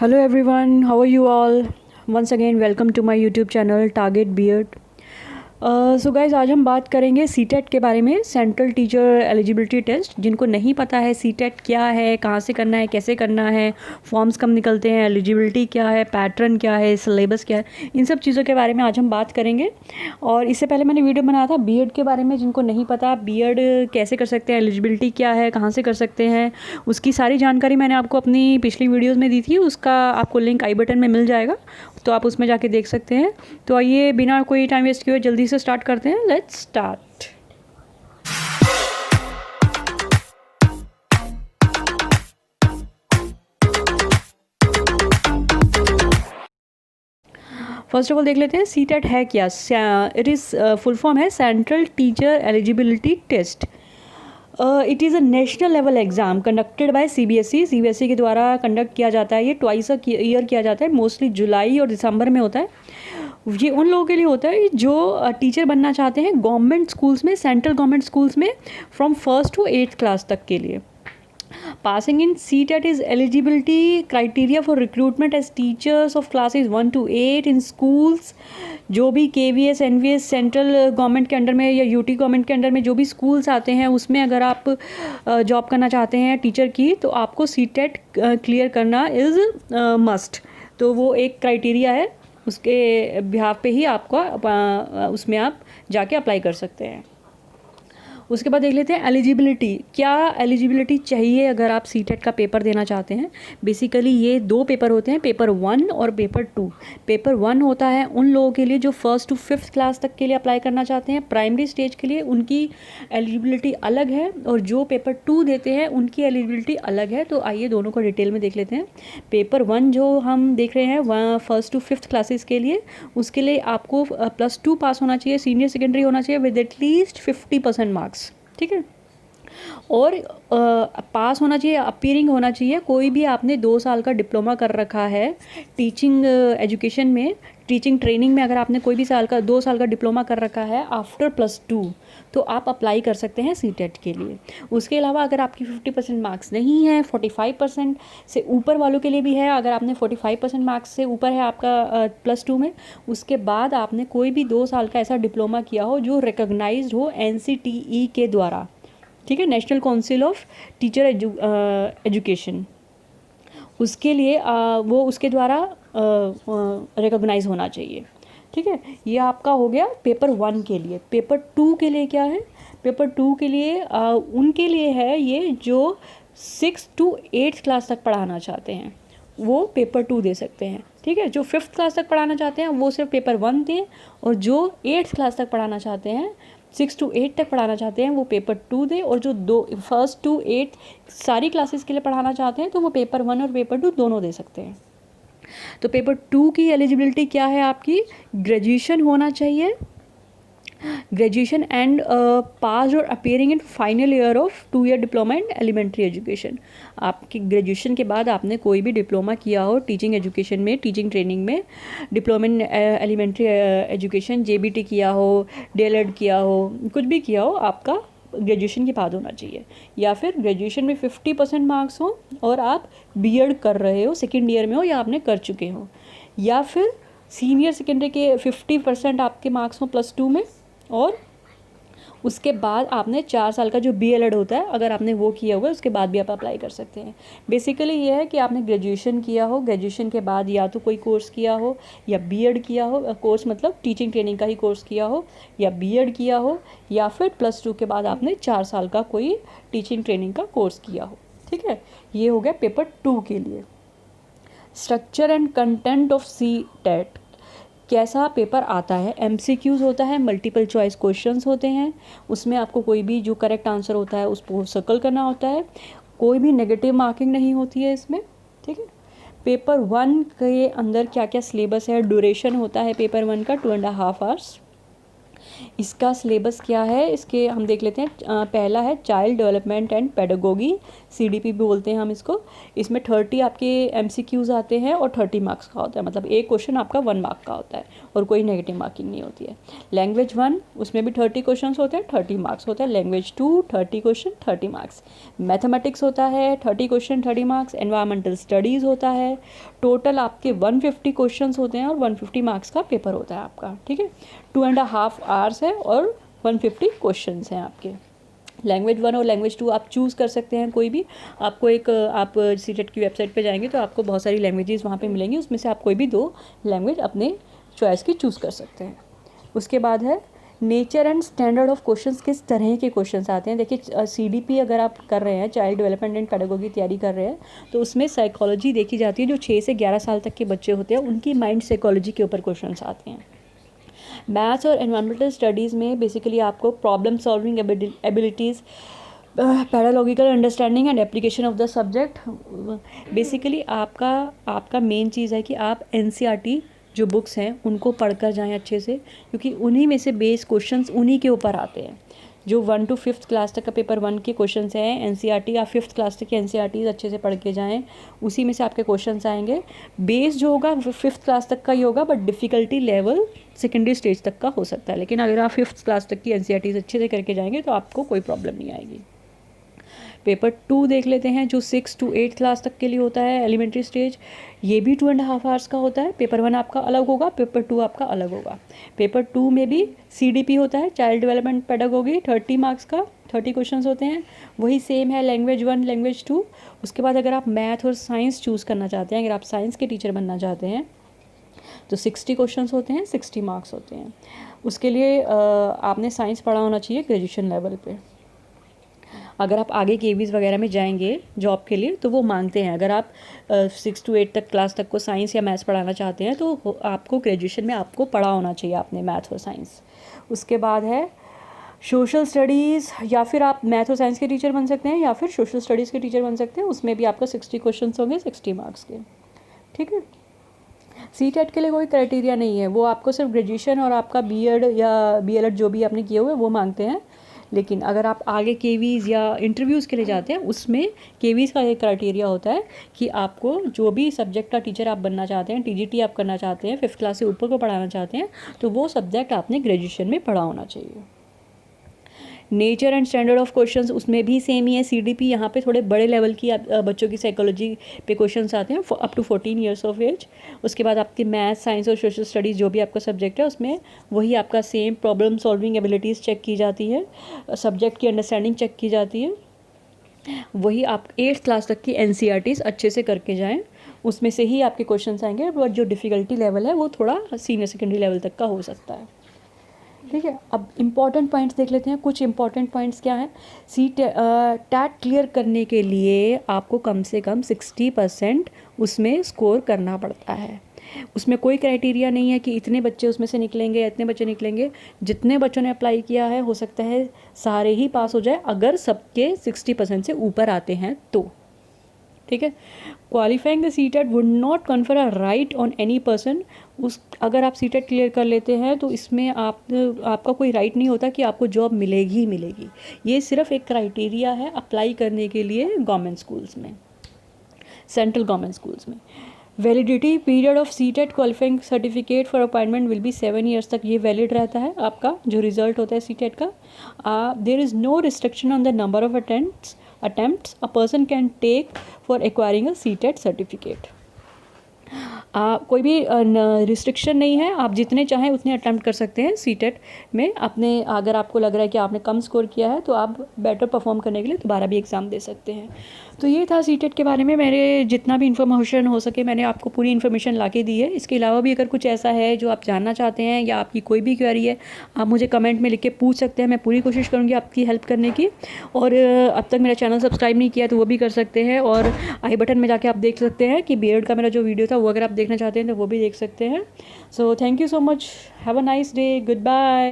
Hello everyone, how are you all? Once again, welcome to my YouTube channel Target Beard. So guys आज हम बात करेंगे CTET के बारे में, सेंट्रल टीचर एलिजिबिलिटी टेस्ट। जिनको नहीं पता है सीटेट क्या है, कहाँ से करना है, कैसे करना है, फॉर्म्स कब निकलते हैं, एलिजिबिलिटी क्या है, पैटर्न क्या है, सिलेबस क्या है, इन सब चीज़ों के बारे में आज हम बात करेंगे। और इससे पहले मैंने वीडियो बनाया था बीएड के बारे में। जिनको नहीं पता बीएड कैसे कर सकते हैं, एलिजिबिलिटी क्या है, कहाँ से कर सकते हैं, उसकी सारी जानकारी मैंने आपको अपनी पिछली वीडियोज़ में दी थी। उसका आपको लिंक आई बटन में मिल जाएगा, तो आप उसमें जाके देख सकते हैं। तो आइए बिना कोई टाइम वेस्ट किए जल्दी से स्टार्ट करते हैं। Let's start. First of all देख लेते हैं सीटेट है क्या। इट इज़ फुल फॉर्म है central teacher eligibility test. It is a national level exam conducted by CBSE के द्वारा कंडक्ट किया जाता है। ये ट्वाइस अ ईयर किया जाता है, मोस्टली जुलाई और दिसंबर में होता है। ये उन लोगों के लिए होता है जो टीचर बनना चाहते हैं गवर्नमेंट स्कूल्स में, सेंट्रल गवर्नमेंट स्कूल्स में, from 1st to 8th class तक के लिए। Passing in CTET is eligibility criteria for recruitment as teachers of classes 1 to 8 in schools। जो भी KVS NVS सेंट्रल गवर्नमेंट के अंडर में या यूटी गवर्नमेंट के अंडर में जो भी स्कूल्स आते हैं, उसमें अगर आप जॉब करना चाहते हैं टीचर की, तो आपको CTET क्लियर करना इज़ मस्ट। तो वो एक क्राइटेरिया है, उसके बिहाफ पे ही आपका उसमें आप जाके अप्लाई कर सकते हैं। उसके बाद देख लेते हैं एलिजिबिलिटी। क्या एलिजिबिलिटी चाहिए अगर आप सीटेट का पेपर देना चाहते हैं। बेसिकली ये दो पेपर होते हैं, पेपर 1 और पेपर 2। पेपर 1 होता है उन लोगों के लिए जो 1st to 5th क्लास तक के लिए अप्लाई करना चाहते हैं, प्राइमरी स्टेज के लिए उनकी एलिजिबिलिटी अलग है, और जो पेपर 2 देते हैं उनकी एलिजिबिलिटी अलग है। तो आइए दोनों को डिटेल में देख लेते हैं। पेपर 1 जो हम देख रहे हैं वह 1st to 5th क्लासेस के लिए, उसके लिए आपको +2 पास होना चाहिए, सीनियर सेकेंडरी होना चाहिए विद एटलीस्ट 50% मार्क्स, ठीक है। और पास होना चाहिए, अपीयरिंग होना चाहिए। कोई भी आपने 2 साल का डिप्लोमा कर रखा है टीचिंग एजुकेशन में, टीचिंग ट्रेनिंग में, अगर आपने कोई भी 2 साल का डिप्लोमा कर रखा है आफ्टर +2, तो आप अप्लाई कर सकते हैं सीटेट के लिए। उसके अलावा अगर आपकी 50% मार्क्स नहीं है, 45% से ऊपर वालों के लिए भी है। अगर आपने 45% मार्क्स से ऊपर है आपका +2 में, उसके बाद आपने कोई भी 2 साल का ऐसा डिप्लोमा किया हो जो रिकॉग्नाइज्ड हो NCTE के द्वारा, ठीक है, national council of teacher education, उसके लिए वो उसके द्वारा रिकॉग्नाइज होना चाहिए, ठीक है। ये आपका हो गया पेपर 1 के लिए। पेपर 2 के लिए क्या है? पेपर 2 के लिए उनके लिए है ये जो 6th to 8th क्लास तक पढ़ाना चाहते हैं, वो पेपर 2 दे सकते हैं, ठीक है। जो 5th क्लास तक पढ़ाना चाहते हैं वो सिर्फ पेपर 1 दें, और जो 8th क्लास तक पढ़ाना चाहते हैं, 6 to 8 तक पढ़ाना चाहते हैं, वो पेपर 2 दे। और जो 1st to 8th सारी क्लासेस के लिए पढ़ाना चाहते हैं, तो वो पेपर 1 और पेपर 2 दोनों दे सकते हैं। तो पेपर 2 की एलिजिबिलिटी क्या है आपकी? ग्रेजुएशन होना चाहिए, ग्रेजुएशन एंड पास और appearing in final year of 2 year diploma in elementary education. आपकी ग्रेजुएशन के बाद आपने कोई भी डिप्लोमा किया हो टीचिंग एजुकेशन में, टीचिंग ट्रेनिंग में, diploma in elementary education, JBT किया हो, DLED किया हो, कुछ भी किया हो, आपका ग्रेजुएशन के बाद होना चाहिए। या फिर ग्रेजुएशन में 50% मार्क्स हो और आप बीएड कर रहे हो, सेकेंड ईयर में हो या आपने कर चुके हो, या फिर सीनियर सेकेंडरी के 50% आपके मार्क्स हो +2 में, और उसके बाद आपने 4 साल का जो BLED होता है अगर आपने वो किया हुआ है, उसके बाद भी आप अप्लाई कर सकते हैं। बेसिकली ये है कि आपने ग्रेजुएशन किया हो, ग्रेजुएशन के बाद या तो कोई कोर्स किया हो या BEd किया हो, कोर्स मतलब टीचिंग ट्रेनिंग का ही कोर्स किया हो, या BEd किया हो, या फिर +2 के बाद आपने 4 साल का कोई टीचिंग ट्रेनिंग का कोर्स किया हो, ठीक है। ये हो गया पेपर 2 के लिए। Structure and content of CTET। कैसा पेपर आता है? MCQs होता है, मल्टीपल चॉइस क्वेश्चंस होते हैं, उसमें आपको कोई भी जो करेक्ट आंसर होता है उसको सर्कल करना होता है, कोई भी नेगेटिव मार्किंग नहीं होती है इसमें, ठीक है। पेपर 1 के अंदर क्या क्या सिलेबस है, ड्यूरेशन होता है पेपर 1 का 2.5 आवर्स। इसका सिलेबस क्या है, इसके हम देख लेते हैं। पहला है child development and pedagogy, CDP भी बोलते हैं हम इसको। इसमें 30 आपके MCQs आते हैं और 30 मार्क्स का होता है, मतलब एक क्वेश्चन आपका 1 मार्क का होता है और कोई नेगेटिव मार्किंग नहीं होती है। लैंग्वेज 1 उसमें भी 30 क्वेश्चन होते हैं, 30 मार्क्स होता है। Language 2 30 question 30 marks. मैथमेटिक्स होता है 30 क्वेश्चन 30 मार्क्स। एनवायरमेंटल स्टडीज़ होता है, टोटल आपके 150 क्वेश्चंस होते हैं और 150 मार्क्स का पेपर होता है आपका, ठीक है। 2.5 आवर्स है और 150 क्वेश्चंस हैं आपके। लैंग्वेज 1 और लैंग्वेज 2 आप चूज़ कर सकते हैं कोई भी। आपको आप CTET की वेबसाइट पे जाएंगे तो आपको बहुत सारी लैंग्वेजेस वहाँ पे मिलेंगी, उसमें से आप कोई भी 2 लैंग्वेज अपने चॉइस की चूज़ कर सकते हैं। उसके बाद है nature and standard of questions, किस तरह के क्वेश्चंस आते हैं। देखिए CDP अगर आप कर रहे हैं, चाइल्ड डेवलपमेंट एंड पेडागोगी तैयारी कर रहे हैं, तो उसमें साइकोलॉजी देखी जाती है। जो 6 से 11 साल तक के बच्चे होते हैं उनकी माइंड साइकोलॉजी के ऊपर क्वेश्चंस आते हैं। मैथ्स और एनवायरमेंटल स्टडीज़ में बेसिकली आपको problem solving abilities, pedagogical understanding and application of the subject. Basically आपका मेन चीज़ है कि आप NCERT जो बुक्स हैं उनको पढ़कर जाएं अच्छे से, क्योंकि उन्हीं में से बेस क्वेश्चंस उन्हीं के ऊपर आते हैं। जो 1 to 5th क्लास तक का पेपर 1 के क्वेश्चंस हैं NCERT, या 5th क्लास तक के NCERT अच्छे से पढ़ के जाएं, उसी में से आपके क्वेश्चंस आएंगे। बेस जो होगा 5th क्लास तक का ही होगा, but difficulty level secondary stage तक का हो सकता है। लेकिन अगर आप 5th क्लास तक की NCERT अच्छे से करके जाएंगे तो आपको कोई प्रॉब्लम नहीं आएगी। पेपर 2 देख लेते हैं, जो 6 to 8 क्लास तक के लिए होता है, एलिमेंट्री स्टेज। ये भी 2.5 आवर्स का होता है। पेपर 1 आपका अलग होगा, पेपर 2 आपका अलग होगा। पेपर 2 में भी CDP होता है, चाइल्ड डेवलपमेंट पेडागोगी, 30 मार्क्स का 30 क्वेश्चंस होते हैं। वही सेम है लैंग्वेज 1 लैंग्वेज 2। उसके बाद अगर आप मैथ और साइंस चूज़ करना चाहते हैं, अगर आप साइंस के टीचर बनना चाहते हैं, तो 60 क्वेश्चंस होते हैं, 60 मार्क्स होते हैं। उसके लिए आपने साइंस पढ़ा होना चाहिए ग्रेजुएशन लेवल पे। अगर आप आगे KVs वगैरह में जाएंगे जॉब के लिए तो वो मांगते हैं। अगर आप 6 to 8 तक क्लास तक को साइंस या मैथ्स पढ़ाना चाहते हैं तो आपको ग्रेजुएशन में आपको पढ़ा होना चाहिए आपने मैथ और साइंस। उसके बाद है सोशल स्टडीज़, या फिर आप मैथ और साइंस के टीचर बन सकते हैं या फिर सोशल स्टडीज़ के टीचर बन सकते हैं। उसमें भी आपका 60 क्वेश्चन होंगे, 60 मार्क्स के, ठीक है। CTET के लिए कोई क्राइटेरिया नहीं है, वो आपको सिर्फ ग्रेजुएशन और आपका BEd या BLEd जो भी आपने किए हुए वो मांगते हैं। लेकिन अगर आप आगे KVs या इंटरव्यूज़ के लिए जाते हैं, उसमें KVs का एक क्राइटेरिया होता है कि आपको जो भी सब्जेक्ट का टीचर आप बनना चाहते हैं, TGT आप करना चाहते हैं, 5th क्लास से ऊपर को पढ़ाना चाहते हैं, तो वो सब्जेक्ट आपने ग्रेजुएशन में पढ़ा होना चाहिए। Nature and standard of questions, उसमें भी सेम ही है CDP। यहाँ पे थोड़े बड़े लेवल की बच्चों की साइकोलॉजी पे क्वेश्चंस आते हैं up to 14 years of age. उसके बाद आपके मैथ साइंस और सोशल स्टडीज़ जो भी आपका सब्जेक्ट है उसमें वही आपका same problem solving abilities check की जाती है, सब्जेक्ट की अंडरस्टैंडिंग चेक की जाती है। वही आप 8th क्लास तक की NCERTs अच्छे से करके जाएँ, उसमें से ही आपके क्वेश्चन आएंगे। बट जो डिफ़िकल्टी लेवल है वो थोड़ा सीनियर सेकेंडरी लेवल तक का हो सकता है, ठीक है। अब इम्पॉर्टेंट पॉइंट्स देख लेते हैं। कुछ इम्पॉर्टेंट पॉइंट्स क्या हैं। TET क्लियर करने के लिए आपको कम से कम 60% उसमें स्कोर करना पड़ता है। उसमें कोई क्राइटेरिया नहीं है कि इतने बच्चे उसमें से निकलेंगे या इतने बच्चे निकलेंगे। जितने बच्चों ने अप्लाई किया है हो सकता है सारे ही पास हो जाए, अगर सबके 60% से ऊपर आते हैं तो, ठीक है। Qualifying the CTET would not confer a right on any person. अगर आप CTET क्लियर कर लेते हैं तो इसमें आपका कोई राइट नहीं होता कि आपको जॉब मिलेगी ही मिलेगी। ये सिर्फ एक क्राइटेरिया है अप्लाई करने के लिए गवर्नमेंट स्कूल्स में, सेंट्रल गवर्नमेंट स्कूल्स में। Validity period of CTET qualifying certificate for appointment will be 7 years तक ये वैलिड रहता है आपका जो रिजल्ट होता है CTET का। There is no restriction on the number of attempts a person can take for acquiring a CTET certificate। कोई भी रिस्ट्रिक्शन नहीं है, आप जितने चाहें उतने अटैम्प्ट कर सकते हैं CTET में। अगर आपको लग रहा है कि आपने कम स्कोर किया है तो आप बेटर परफॉर्म करने के लिए दोबारा भी एग्ज़ाम दे सकते हैं। तो ये था CTET के बारे में। मेरे जितना भी इन्फॉर्मेशन हो सके मैंने आपको पूरी इन्फॉर्मेशन ला के दी है। इसके अलावा भी अगर कुछ ऐसा है जो आप जानना चाहते हैं या आपकी कोई भी क्वेरी है, आप मुझे कमेंट में लिख के पूछ सकते हैं। मैं पूरी कोशिश करूँगी आपकी हेल्प करने की। और अब तक मेरा चैनल सब्सक्राइब नहीं किया तो वो भी कर सकते हैं, और आई बटन में जाके आप देख सकते हैं कि BEd का मेरा जो वीडियो था वो अगर आप देखना चाहते हैं तो वो भी देख सकते हैं। So thank you so much, have a nice day, good bye.